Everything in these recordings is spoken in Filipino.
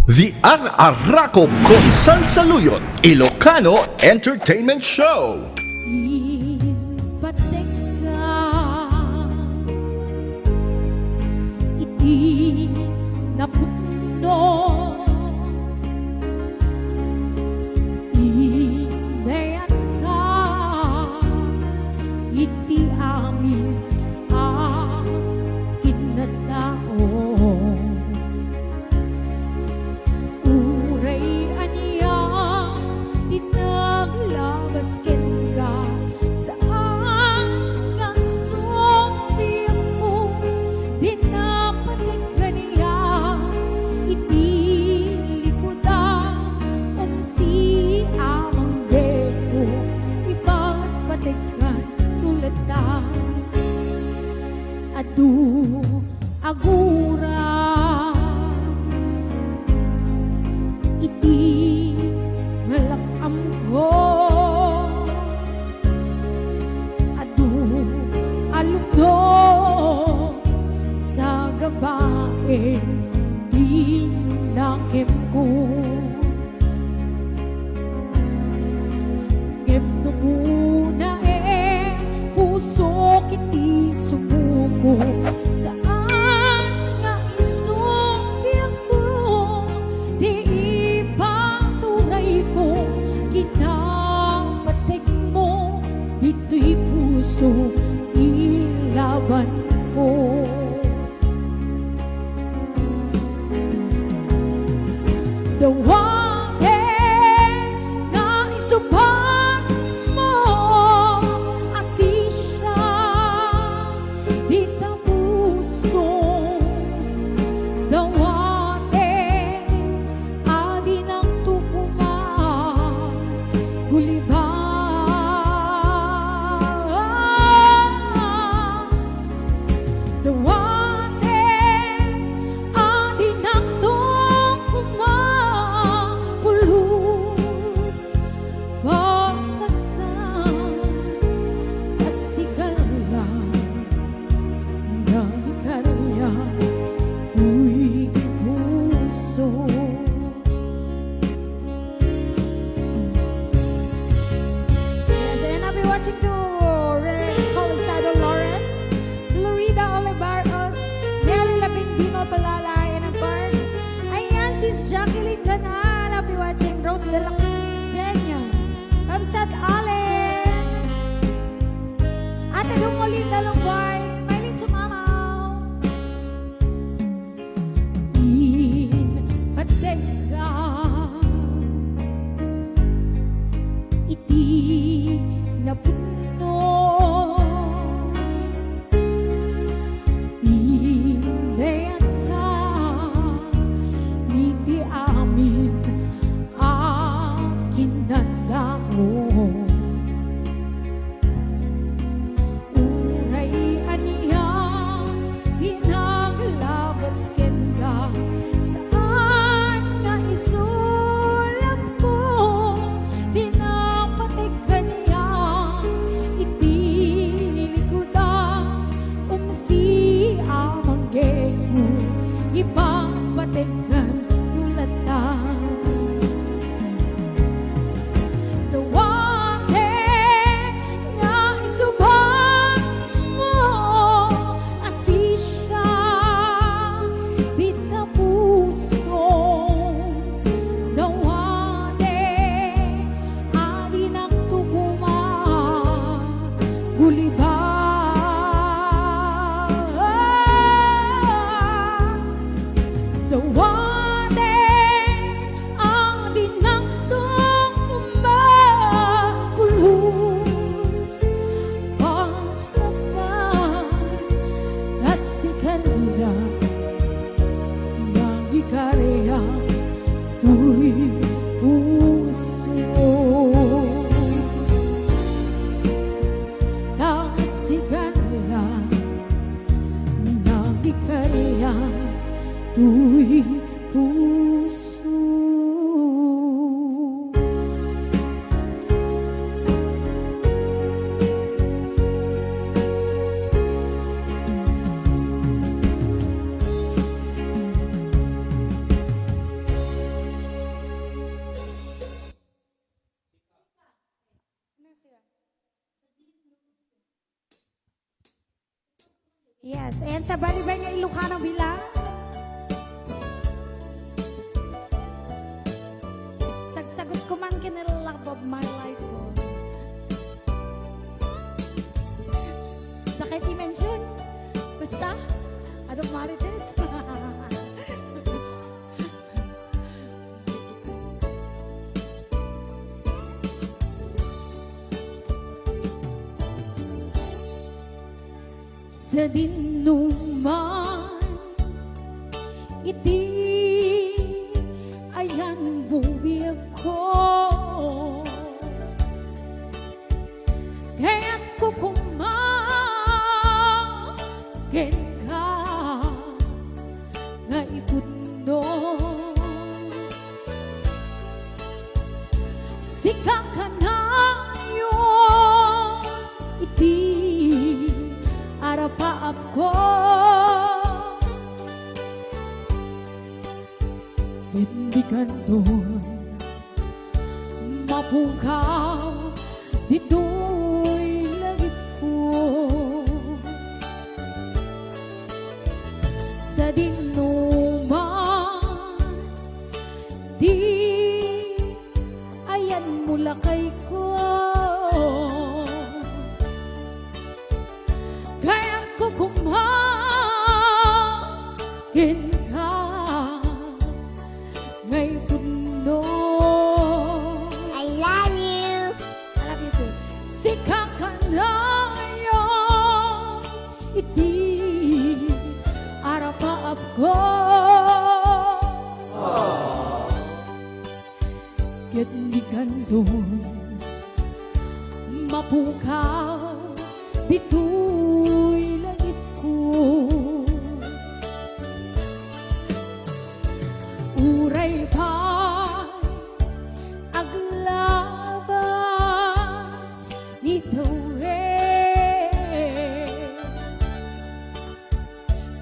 The Ar-Arako Konsal Saluyot Ilocano Entertainment Show. Ipatek ka, iti napuno, inayan ka, iti amin kinatao. Uray anya, tinaglabas ken ka, saan ang sumriyang mo, dinapatig ka niya, iti likodan, si amang beko, ipagpatikan tulad ta, adu agura. Iti ngalakam ko, adu alugdo sa gabae di nakem ko. Ngem no muna puso kiti sumuko, saan nga isumbiyak ko, di kinapatig mo, ito'y puso ilaban mo. Dawate nga isuban mo, asisya di ta puso. Dawate adi ng tukuma, guliba. Dawate adi ng tukuma, pulos bagsakan, kasigalan ng karya, uy puso. Yes, and I'll be watching to Colisado Lawrence, Florida Olivaros, Nelly Lapindino Palalay, and of course, ayan, sis Jacqueline Canal. I'll be watching Rose de la Peña, Kamsat Allen, Ate Lungolinda Longboy, Maylin Sumamaw. Pateka, iti napuno, inayan ka, iti amin kinatao. Uray aniya, tinaglabas ken ka, saan nga isulap mo, dinapatig ka niya, iti likodan, si amang geko, ipapatikan tulad ta. Dawate nga isuban mo, asisya di ta puso. Dawate adi ng tukuma, guliba. Dawate adi ng tukuma, pulos bagsakan, kasigalan ng ikarya, tuy puso. Kasigalan ng ikarya, tuy puso. Yes, and sa balibay nga Ilocano bilang. Sagsagot ko man kinilove of my life ko. Sakit i-mention. Basta, adong marites. Sa dinuman iti ayan bubiyag ko kaya't ko kumagen ka nga ipuno sikang ka na iti arapaap ko hindi ganun mapukaw dito'y langit ko sa dinuman di ayan mula kay ko kumain ka ngay puno. I love you. I love you too. Sikap ka na yung iti arapaap ko. Gandigan doon mapukaw bito'y langit ko uray pa aglabas nito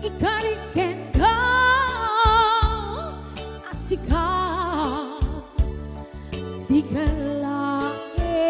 ikariken ka asika sigalae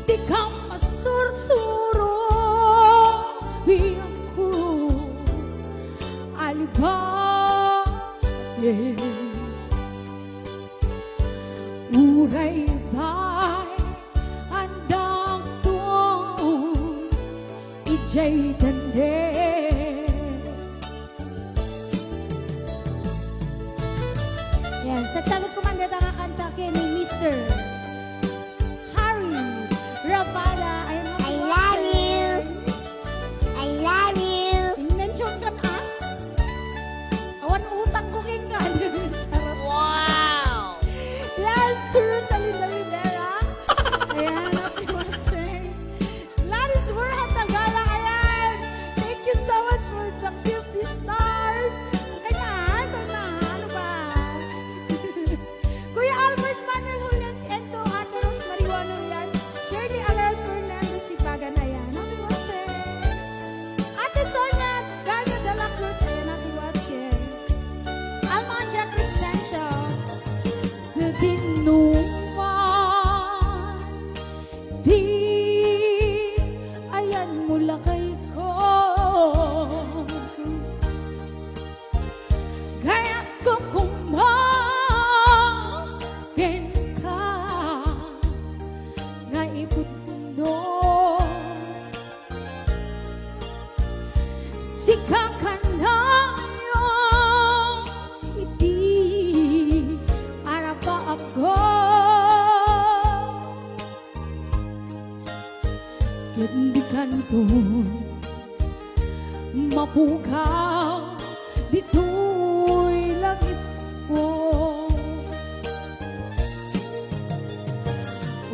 di ka masursuro biyang ko alibay uray ba'y andang tuon ijay dande yan, sa sagot ko man dito kakanta kay ni Mr. Harry Rabada. Ayun, I love you. I love you. mention ka na. Awan utang ko king ka. Charot. Wow. Yes, true sa Linda Rivera. Ayan, happy watching. Gladys Werha Tagala, ayan. Thank you so much for the 50 stars. Ayan, ano ba? Kuya Albert Manuel Julian Ento, Ate Rose Marijuana yan. Shirley Alert Fernandez Sipagan, ayan. Happy watching. Ate Sonia Gana de la Cruz, ayan, happy watching. Almanja Crescencio, sa dinuman, di ayan mula kay ko. Kaya't ko kumain ka nga ipuno sikap ka na yung iti arapaap ko gandikan doon mapukaw dito'y langit ko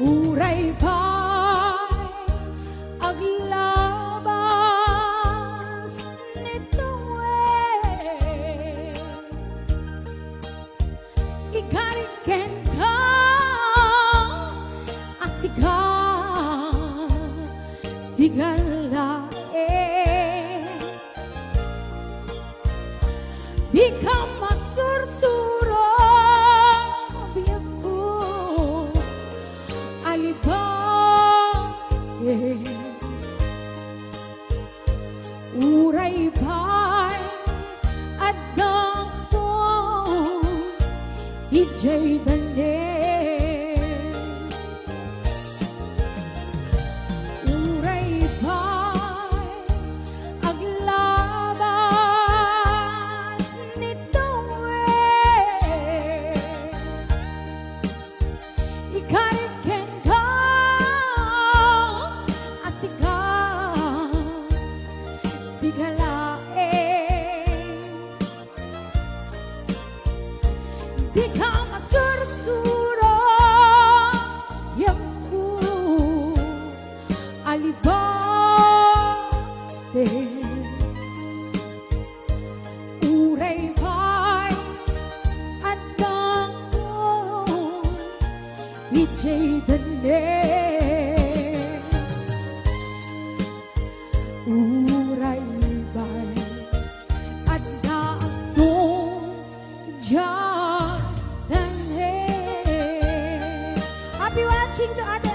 uray pa'y aglabas nito ikariken ka asika sigalae di ka masursuro biyak ko alibay ijay dali uray pa'y aglabas nitong ikariken ka at sigalae di ka masursuro yang ku alibate uray pa'y at gangon ijay dali uray pa'y at gangon ijay dali. Happy watching to Ate